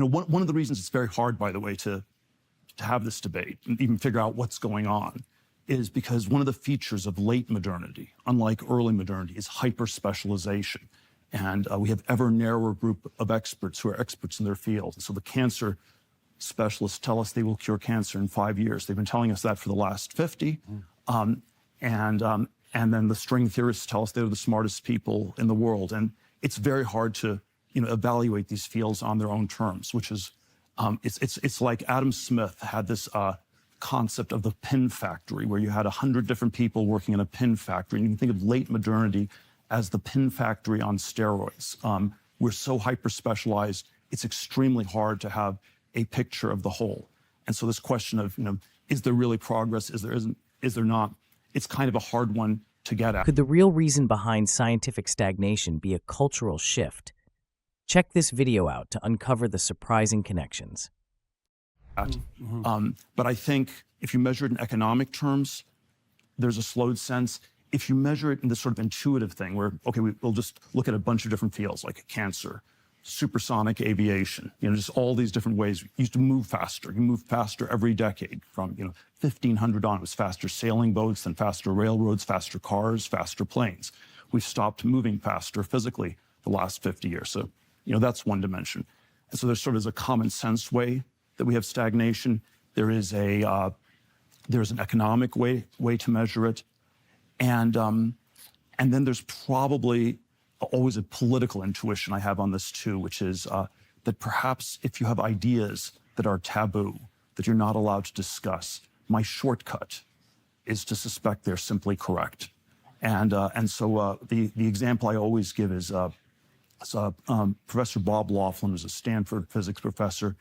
one of the reasons it's very hard, by the way, to have this debate and even figure out what's going on is because one of the features of late modernity, unlike early modernity, is hyper-specialization. And we have ever narrower group of experts who are experts in their field. So the cancer specialists tell us they will cure cancer in 5 years. They've been telling us that for the last 50. And then the string theorists tell us they're the smartest people in the world. And it's very hard to evaluate these fields on their own terms, which is, it's like Adam Smith had this concept of the pin factory, where you had 100 different people working in a pin factory. And you can think of late modernity as the pin factory on steroids. We're so hyper-specialized, it's extremely hard to have a picture of the whole. And so this question of, is there really progress? Is there not? It's kind of a hard one to get at. Could the real reason behind scientific stagnation be a cultural shift? Check this video out to uncover the surprising connections. But I think if you measure it in economic terms, there's a slowed sense. If you measure it in this sort of intuitive thing where, okay, we'll just look at a bunch of different fields like cancer, supersonic aviation, just all these different ways. You used to move faster. You moved faster every decade from, 1500 on. It was faster sailing boats, then faster railroads, faster cars, faster planes. We've stopped moving faster physically the last 50 years. So, that's one dimension. And so there's sort of a common sense way that we have stagnation. There's an economic way to measure it. And then there's probably always a political intuition I have on this too, which is that perhaps if you have ideas that are taboo, that you're not allowed to discuss, my shortcut is to suspect they're simply correct. And so the example I always give is Professor Bob Laughlin was a Stanford physics professor.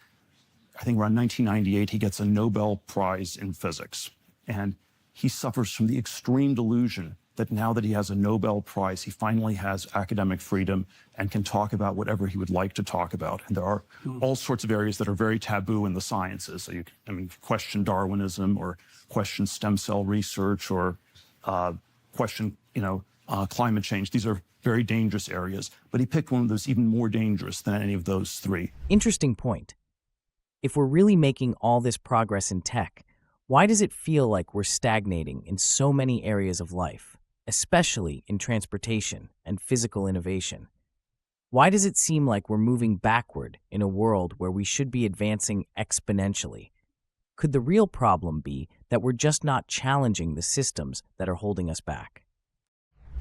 I think around 1998, he gets a Nobel Prize in physics. And he suffers from the extreme delusion that now that he has a Nobel Prize, he finally has academic freedom and can talk about whatever he would like to talk about. And there are all sorts of areas that are very taboo in the sciences. So question Darwinism, or question stem cell research, or question, climate change. These are very dangerous areas. But he picked one of those even more dangerous than any of those three. Interesting point. If we're really making all this progress in tech, why does it feel like we're stagnating in so many areas of life, especially in transportation and physical innovation? Why does it seem like we're moving backward in a world where we should be advancing exponentially? Could the real problem be that we're just not challenging the systems that are holding us back?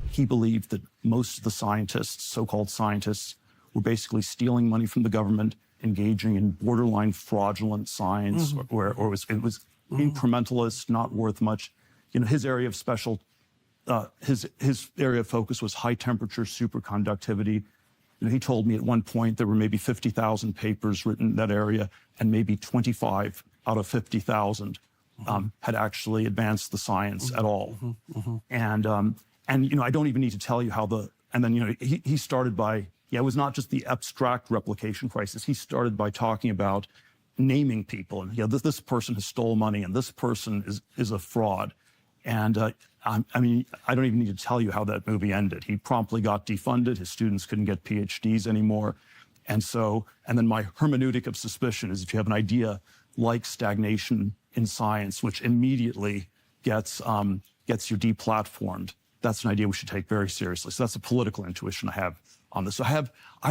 He believed that most of the scientists, so-called scientists, were basically stealing money from the government, engaging in borderline fraudulent science, or it was incrementalist, not worth much. His area of his area of focus was high temperature superconductivity. He told me at one point there were maybe 50,000 papers written in that area, and maybe 25 out of 50,000 had actually advanced the science at all. And I don't even need to tell you how he started by, it was not just the abstract replication crisis. He started by talking about naming people, and this person has stole money, and this person is a fraud. And I don't even need to tell you how that movie ended. He promptly got defunded. His students couldn't get PhDs anymore. And then my hermeneutic of suspicion is if you have an idea like stagnation in science, which immediately gets you deplatformed, that's an idea we should take very seriously. So that's a political intuition I have on this. So I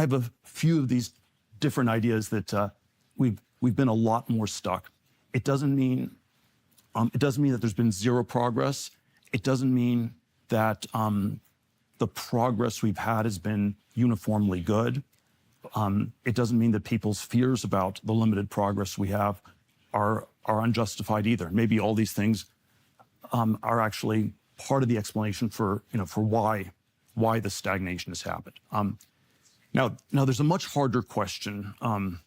have a few of these different ideas that we've been a lot more stuck. It doesn't mean that there's been zero progress. It doesn't mean that the progress we've had has been uniformly good. It doesn't mean that people's fears about the limited progress we have are unjustified either. Maybe all these things are actually part of the explanation for why the stagnation has happened. Now there's a much harder question. And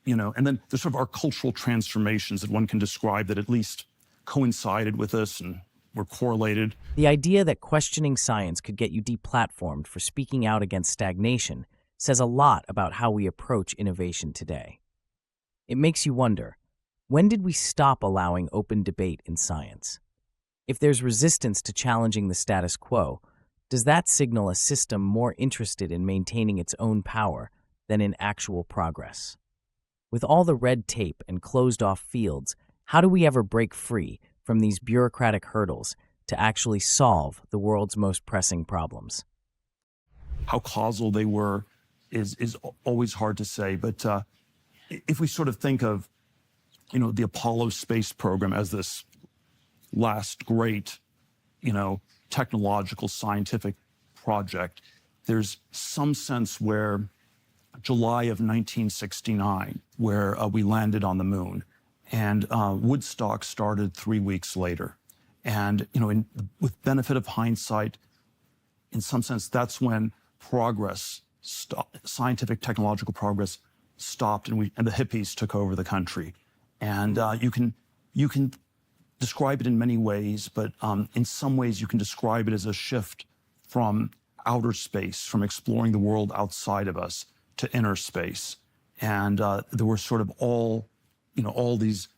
then there's sort of our cultural transformations that one can describe that at least coincided with this and were correlated. The idea that questioning science could get you deplatformed for speaking out against stagnation says a lot about how we approach innovation today. It makes you wonder, when did we stop allowing open debate in science? If there's resistance to challenging the status quo, does that signal a system more interested in maintaining its own power than than in actual progress. With all the red tape and closed-off fields, how do we ever break free from these bureaucratic hurdles to actually solve the world's most pressing problems? How causal they were is always hard to say. But if we sort of think of, the Apollo space program as this last great, technological scientific project, there's some sense where July of 1969, where we landed on the moon, and Woodstock started 3 weeks later. And, with benefit of hindsight, in some sense, that's when progress, scientific, technological progress stopped, and the hippies took over the country. And you can describe it in many ways, but in some ways you can describe it as a shift from outer space, from exploring the world outside of us, to inner space. And there were sort of all these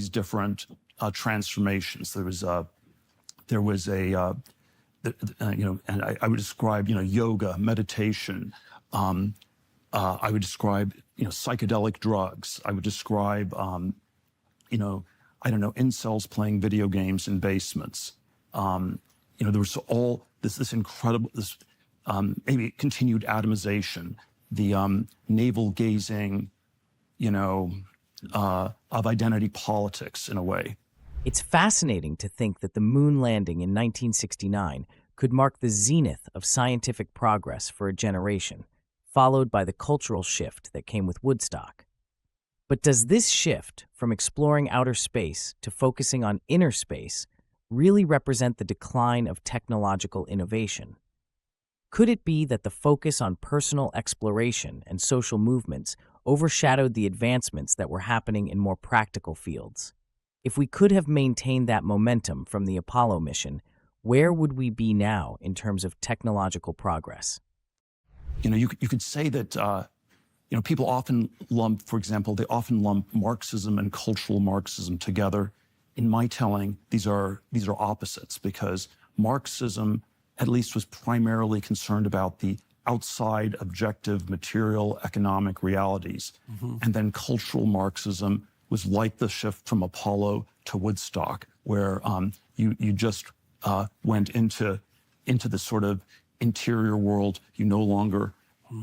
different transformations. There was a and I would describe, yoga, meditation. I would describe, psychedelic drugs. I would describe, incels playing video games in basements. There was all this incredible, maybe continued atomization, the navel gazing, of identity politics in a way. It's fascinating to think that the moon landing in 1969 could mark the zenith of scientific progress for a generation, followed by the cultural shift that came with Woodstock. But does this shift from exploring outer space to focusing on inner space really represent the decline of technological innovation? Could it be that the focus on personal exploration and social movements overshadowed the advancements that were happening in more practical fields? If we could have maintained that momentum from the Apollo mission, where would we be now in terms of technological progress? You could say that, people often lump, for example, they often lump Marxism and cultural Marxism together. In my telling, these are opposites, because Marxism at least was primarily concerned about the outside objective material economic realities. And then cultural Marxism was like the shift from Apollo to Woodstock, where you just went into this sort of interior world. You no longer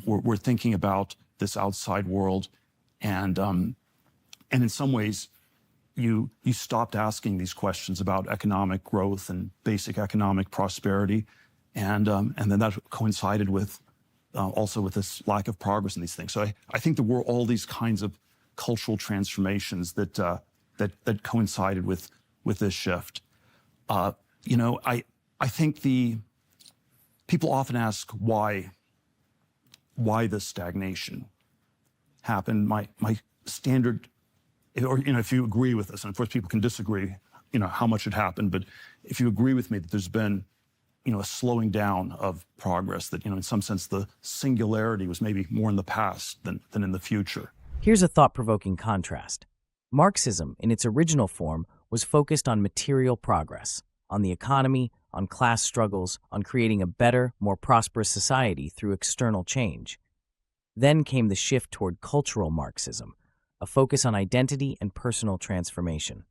were thinking about this outside world, and in some ways, you stopped asking these questions about economic growth and basic economic prosperity, and then that coincided with also with this lack of progress in these things. So I think there were all these kinds of cultural transformations that coincided with this shift. I think people often ask why the stagnation happened. My standard, or if you agree with this, and of course people can disagree, how much it happened, but if you agree with me that there's been a slowing down of progress, that in some sense the singularity was maybe more in the past than in the future. Here's a thought-provoking contrast. Marxism, in its original form, was focused on material progress, on the economy, on class struggles, on creating a better, more prosperous society through external change. Then came the shift toward cultural Marxism, a focus on identity and personal transformation.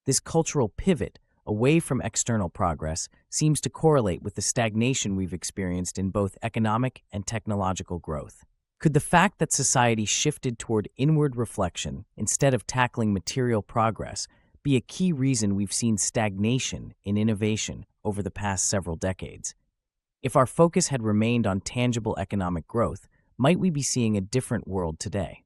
This cultural pivot away from external progress seems to correlate with the stagnation we've experienced in both economic and technological growth. Could the fact that society shifted toward inward reflection instead of tackling material progress be a key reason we've seen stagnation in innovation over the past several decades? If our focus had remained on tangible economic growth, might we be seeing a different world today?